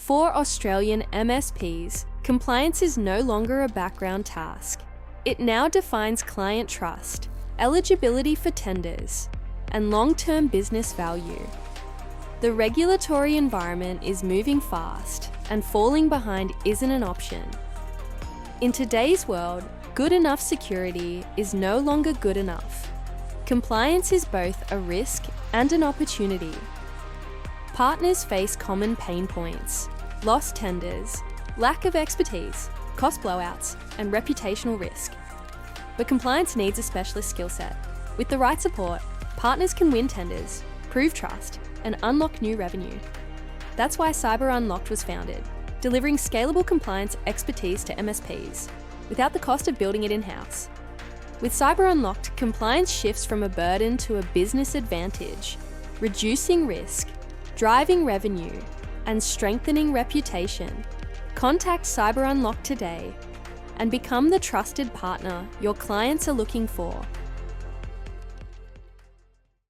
For Australian MSPs, compliance is no longer a background task. It now defines client trust, eligibility for tenders, and long-term business value. The regulatory environment is moving fast, and falling behind isn't an option. In today's world, good enough security is no longer good enough. Compliance is both a risk and an opportunity. Partners face common pain points: lost tenders, lack of expertise, cost blowouts, and reputational risk. But compliance needs a specialist skill set. With the right support, partners can win tenders, prove trust, and unlock new revenue. That's why CyberUnlocked was founded, delivering scalable compliance expertise to MSPs, without the cost of building it in-house. With CyberUnlocked, compliance shifts from a burden to a business advantage, reducing risk, driving revenue, and strengthening reputation. Contact CyberUnlocked today and become the trusted partner your clients are looking for.